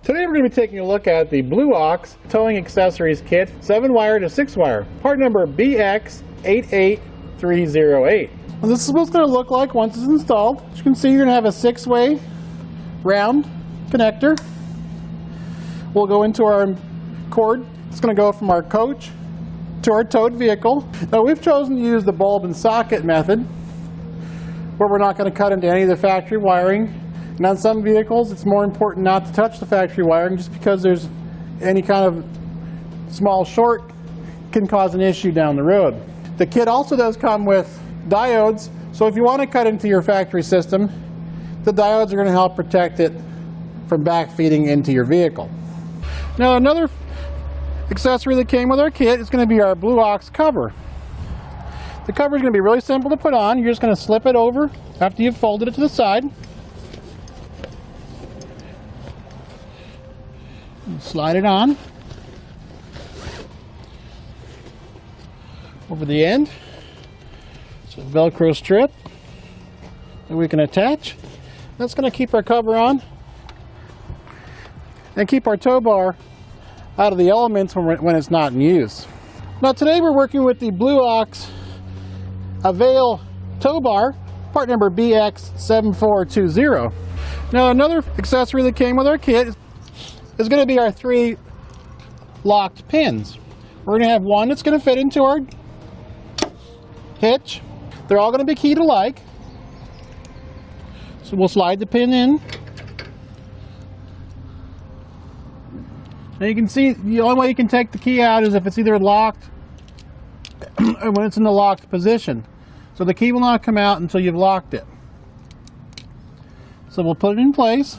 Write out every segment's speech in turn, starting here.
Today we're going to be taking a look at the Blue Ox towing accessories kit, 7-wire to 6-wire, part number BX88308. Well, this is what it's going to look like once it's installed. As you can see, you're going to have a 6-way round connector. We'll go into our cord. It's going to go from our coach to our towed vehicle. Now we've chosen to use the bulb and socket method, where we're not going to cut into any of the factory wiring. And on some vehicles, it's more important not to touch the factory wiring, just because there's any kind of small short can cause an issue down the road. The kit also does come with diodes, so if you want to cut into your factory system, the diodes are going to help protect it from backfeeding into your vehicle. Now another accessory that came with our kit is going to be our Blue Ox cover. The cover is going to be really simple to put on. You're just going to slip it over after you've folded it to the side. Slide it on over the end. It's a Velcro strip that we can attach. That's going to keep our cover on and keep our tow bar out of the elements when it's not in use. Now today we're working with the Blue Ox Avail tow bar, part number BX7420. Now another accessory that came with our kit is going to be our 3 locked pins. We're going to have one that's going to fit into our hitch. They're all going to be key to like. So we'll slide the pin in. Now you can see the only way you can take the key out is if it's either locked or when it's in the locked position. So the key will not come out until you've locked it. So we'll put it in place.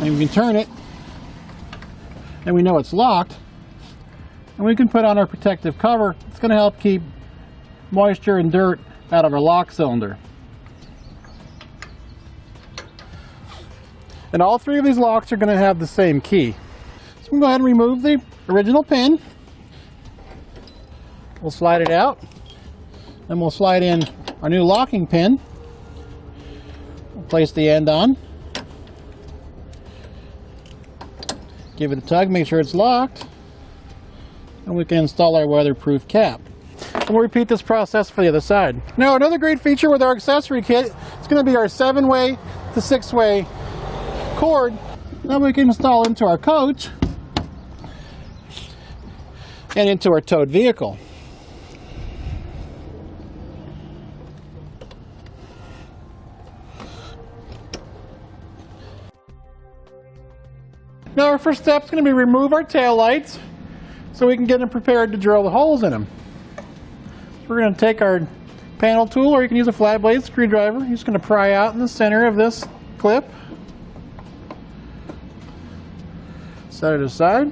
And we can turn it, and we know it's locked, and we can put on our protective cover. It's going to help keep moisture and dirt out of our lock cylinder. And all 3 of these locks are going to have the same key. So we'll go ahead and remove the original pin. We'll slide it out, and we'll slide in our new locking pin. We'll place the end on. Give it a tug, make sure it's locked, and we can install our weatherproof cap. And we'll repeat this process for the other side. Now another great feature with our accessory kit is going to be our 7-way to 6-way cord that we can install into our coach and into our towed vehicle. Now our first step is going to be remove our taillights so we can get them prepared to drill the holes in them. So we're going to take our panel tool, or you can use a flat blade screwdriver. You're just going to pry out in the center of this clip. Set it aside.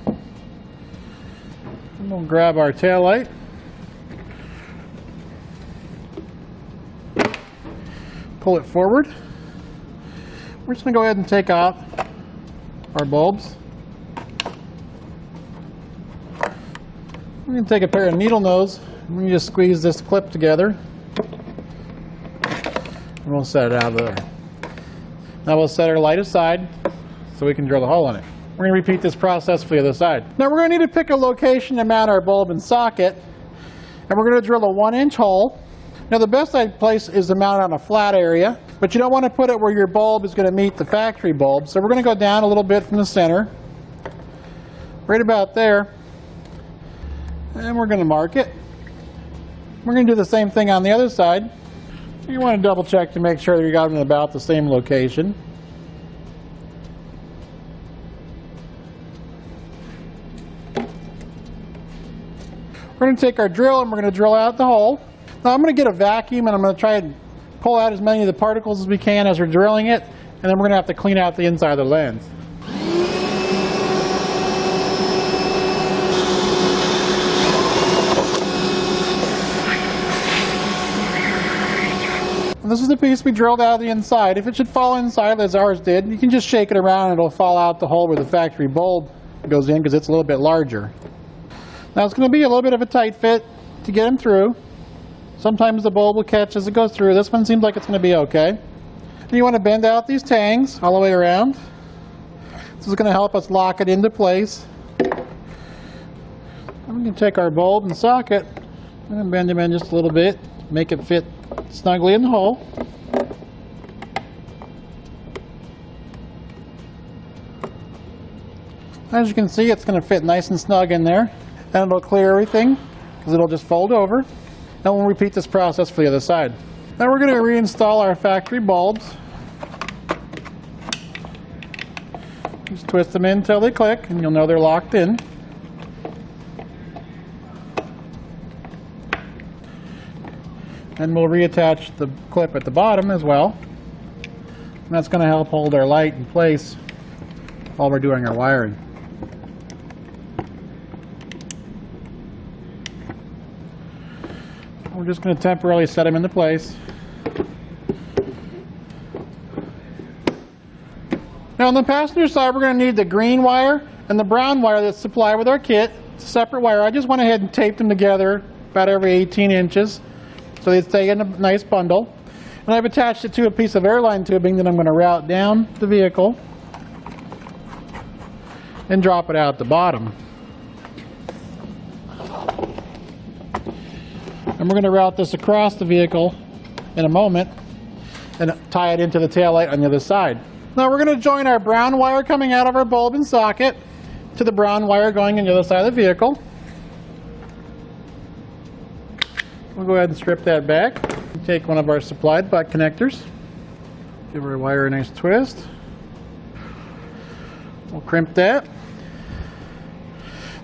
And we'll grab our taillight. Pull it forward. We're just going to go ahead and take out our bulbs. We're going to take a pair of needle nose and we just squeeze this clip together and we'll set it out of there. Now we'll set our light aside so we can drill a hole in it. We're going to repeat this process for the other side. Now we're going to need to pick a location to mount our bulb and socket, and we're going to drill a 1-inch hole. Now the best place is to mount it on a flat area, but you don't want to put it where your bulb is going to meet the factory bulb. So we're going to go down a little bit from the center, right about there, and we're going to mark it. We're going to do the same thing on the other side. You want to double check to make sure that you got them in about the same location. We're going to take our drill and we're going to drill out the hole. Now I'm going to get a vacuum and I'm going to try and pull out as many of the particles as we can as we're drilling it, and then we're going to have to clean out the inside of the lens. And this is the piece we drilled out of the inside. If it should fall inside as ours did, you can just shake it around and it'll fall out the hole where the factory bulb goes in because it's a little bit larger. Now it's going to be a little bit of a tight fit to get them through. Sometimes the bulb will catch as it goes through. This one seems like it's going to be okay. And you want to bend out these tangs all the way around. This is going to help us lock it into place. I'm going to take our bulb and socket and bend them in just a little bit, make it fit snugly in the hole. As you can see, it's going to fit nice and snug in there, and it'll clear everything because it'll just fold over. And we'll repeat this process for the other side. Now we're going to reinstall our factory bulbs. Just twist them in until they click, and you'll know they're locked in. And we'll reattach the clip at the bottom as well. And that's going to help hold our light in place while we're doing our wiring. We're just going to temporarily set them into place. Now on the passenger side, we're going to need the green wire and the brown wire that's supplied with our kit. It's a separate wire. I just went ahead and taped them together about every 18 inches so they stay in a nice bundle. And I've attached it to a piece of airline tubing that I'm going to route down the vehicle and drop it out the bottom. And we're going to route this across the vehicle in a moment and tie it into the taillight on the other side. Now we're going to join our brown wire coming out of our bulb and socket to the brown wire going on the other side of the vehicle. We'll go ahead and strip that back. Take one of our supplied butt connectors. Give our wire a nice twist. We'll crimp that.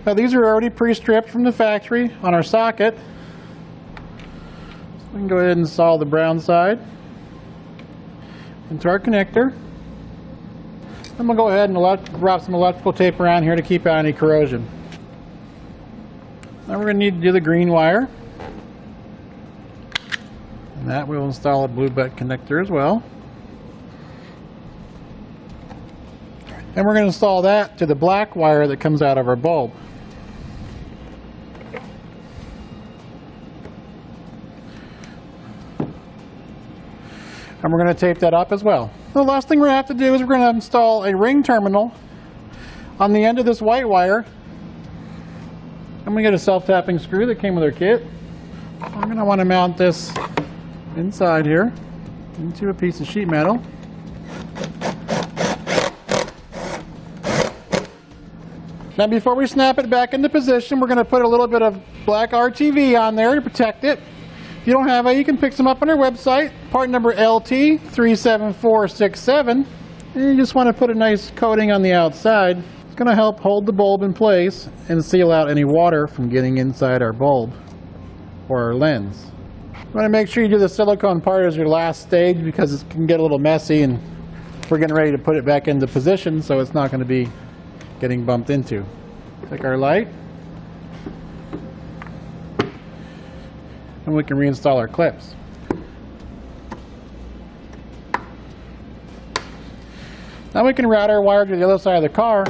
Now these are already pre-stripped from the factory on our socket. So we can go ahead and install the brown side into our connector. Then we'll go ahead and wrap some electrical tape around here to keep out any corrosion. Now we're going to need to do the green wire. And that we'll install a blue butt connector as well. And we're going to install that to the black wire that comes out of our bulb. And we're going to tape that up as well. The last thing we're going to have to do is we're going to install a ring terminal on the end of this white wire. And we get a self-tapping screw that came with our kit. I'm going to want to mount this inside here into a piece of sheet metal. Now before we snap it back into position, we're going to put a little bit of black RTV on there to protect it. If you don't have it, you can pick some up on our website, part number LT37467. And you just want to put a nice coating on the outside. It's going to help hold the bulb in place and seal out any water from getting inside our bulb or our lens. You want to make sure you do the silicone part as your last stage because it can get a little messy and we're getting ready to put it back into position so it's not going to be getting bumped into. Take our light and we can reinstall our clips. Now we can route our wire to the other side of the car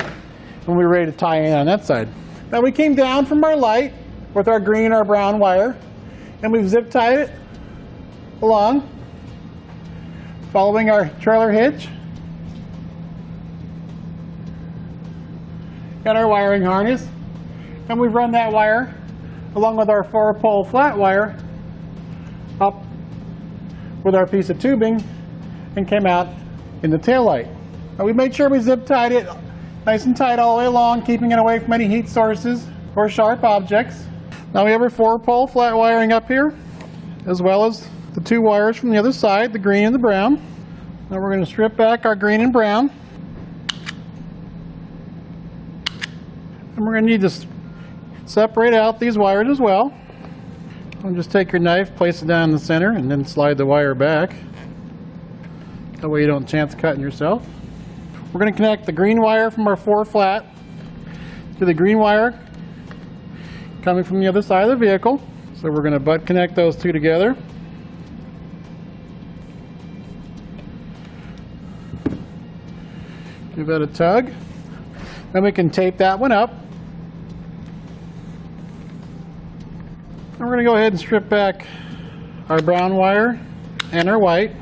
when we're ready to tie in on that side. Now we came down from our light with our green or brown wire and we've zip tied it along following our trailer hitch. Got our wiring harness and we've run that wire along with our 4-pole flat wire up with our piece of tubing and came out in the taillight. Now we made sure we zip tied it nice and tight all the way along, keeping it away from any heat sources or sharp objects. Now we have our 4-pole flat wiring up here as well as the 2 wires from the other side, the green and the brown. Now we're going to strip back our green and brown. And we're going to need to separate out these wires as well. And just take your knife, place it down in the center, and then slide the wire back. That way you don't chance cutting yourself. We're going to connect the green wire from our 4 flat to the green wire coming from the other side of the vehicle. So we're going to butt connect those 2 together. Give that a tug. Then we can tape that one up. And we're going to go ahead and strip back our brown wire and our white.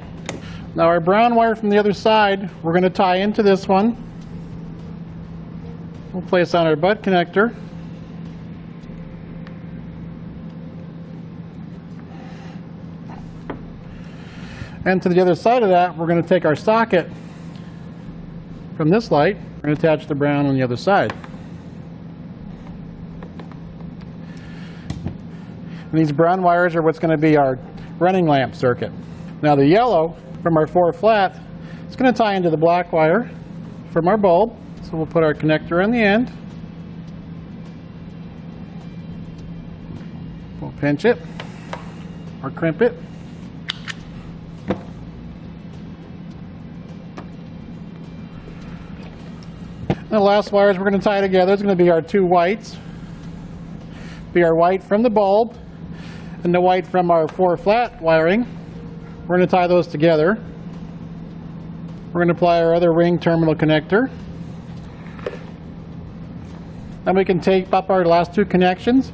Now our brown wire from the other side, we're going to tie into this one. We'll place on our butt connector. And to the other side of that, we're going to take our socket from this light. We're going to attach the brown on the other side. And these brown wires are what's going to be our running lamp circuit. Now the yellow from our 4 flat, it's going to tie into the black wire from our bulb. So we'll put our connector on the end. We'll pinch it or crimp it. And the last wires we're going to tie together is going to be our 2 whites. Be our white from the bulb and the white from our 4 flat wiring. We're going to tie those together. We're going to apply our other ring terminal connector. Then we can tape up our last 2 connections.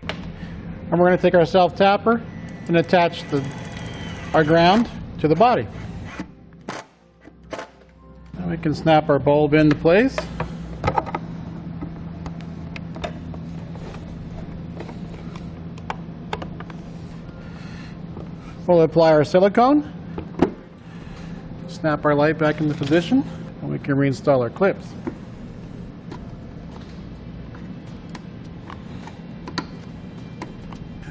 And we're going to take our self-tapper and attach our ground to the body. And we can snap our bulb into place. We'll apply our silicone, snap our light back into position, and we can reinstall our clips.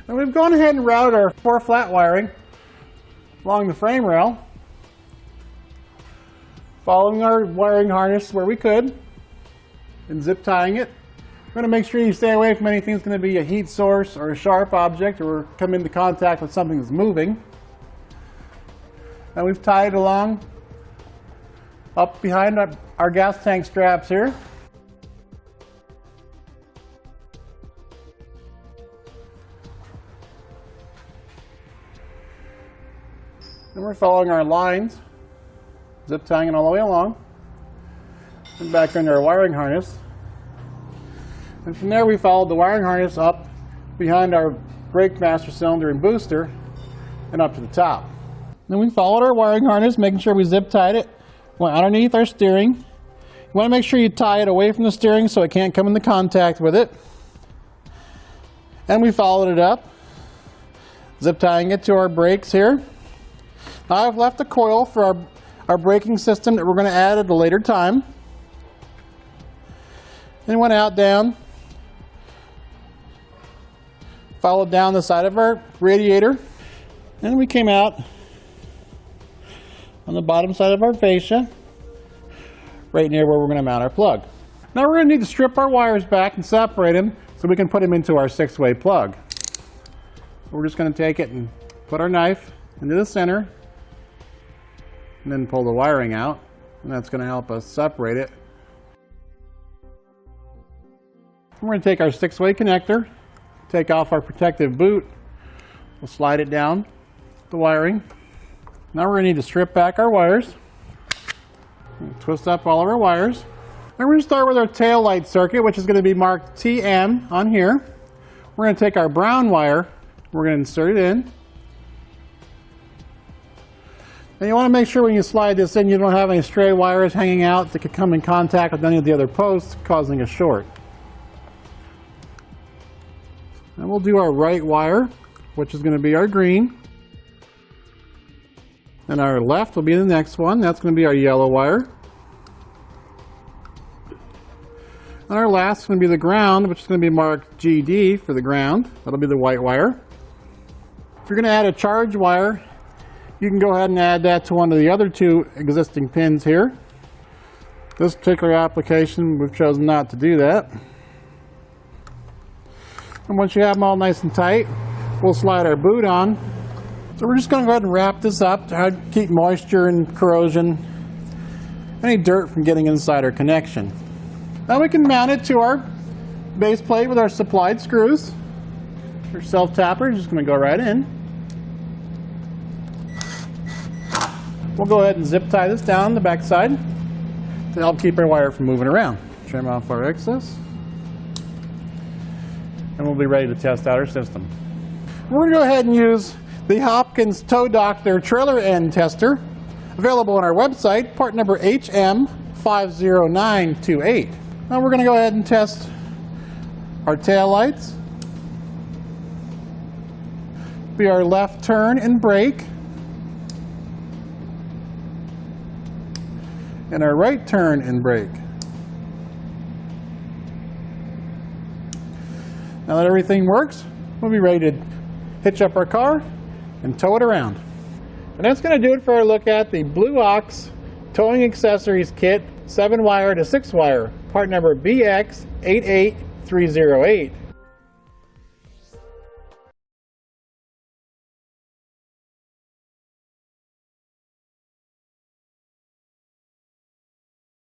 And we've gone ahead and routed our 4 flat wiring along the frame rail, following our wiring harness where we could, and zip tying it. We're going to make sure you stay away from anything that's going to be a heat source or a sharp object or come into contact with something that's moving. And we've tied it along up behind our gas tank straps here. And we're following our lines, zip tying it all the way along, and back under our wiring harness. And from there we followed the wiring harness up behind our brake master cylinder and booster and up to the top. Then we followed our wiring harness, making sure we zip tied it, went underneath our steering. You want to make sure you tie it away from the steering so it can't come into contact with it. And we followed it up, zip tying it to our brakes here. Now I've left a coil for our braking system that we're going to add at a later time. And went out down, followed down the side of our radiator, and we came out on the bottom side of our fascia, right near where we're going to mount our plug. Now we're going to need to strip our wires back and separate them so we can put them into our 6-way plug. We're just going to take it and put our knife into the center, and then pull the wiring out, and that's going to help us separate it. We're going to take our 6-way connector, take off our protective boot, we'll slide it down the wiring. Now we're going to need to strip back our wires, twist up all of our wires. Then we're going to start with our tail light circuit, which is going to be marked TM on here. We're going to take our brown wire, we're going to insert it in. And you want to make sure when you slide this in you don't have any stray wires hanging out that could come in contact with any of the other posts, causing a short. And we'll do our right wire, which is going to be our green. And our left will be the next one. That's going to be our yellow wire. And our last is going to be the ground, which is going to be marked GD for the ground. That'll be the white wire. If you're going to add a charge wire, you can go ahead and add that to one of the other 2 existing pins here. This particular application, we've chosen not to do that. And once you have them all nice and tight, we'll slide our boot on. So we're just going to go ahead and wrap this up to keep moisture and corrosion, any dirt from getting inside our connection. Now we can mount it to our base plate with our supplied screws. Our self-tapper is just going to go right in. We'll go ahead and zip tie this down the back side to help keep our wire from moving around. Trim off our excess. And we'll be ready to test out our system. We're going to go ahead and use the Hopkins Tow Doctor trailer end tester, available on our website, part number HM50928. Now we're going to go ahead and test our tail lights, be our left turn and brake, and our right turn and brake. Now that everything works, we'll be ready to hitch up our car and tow it around. And that's going to do it for our look at the Blue Ox Towing Accessories Kit 7-wire to 6-wire, part number BX88308.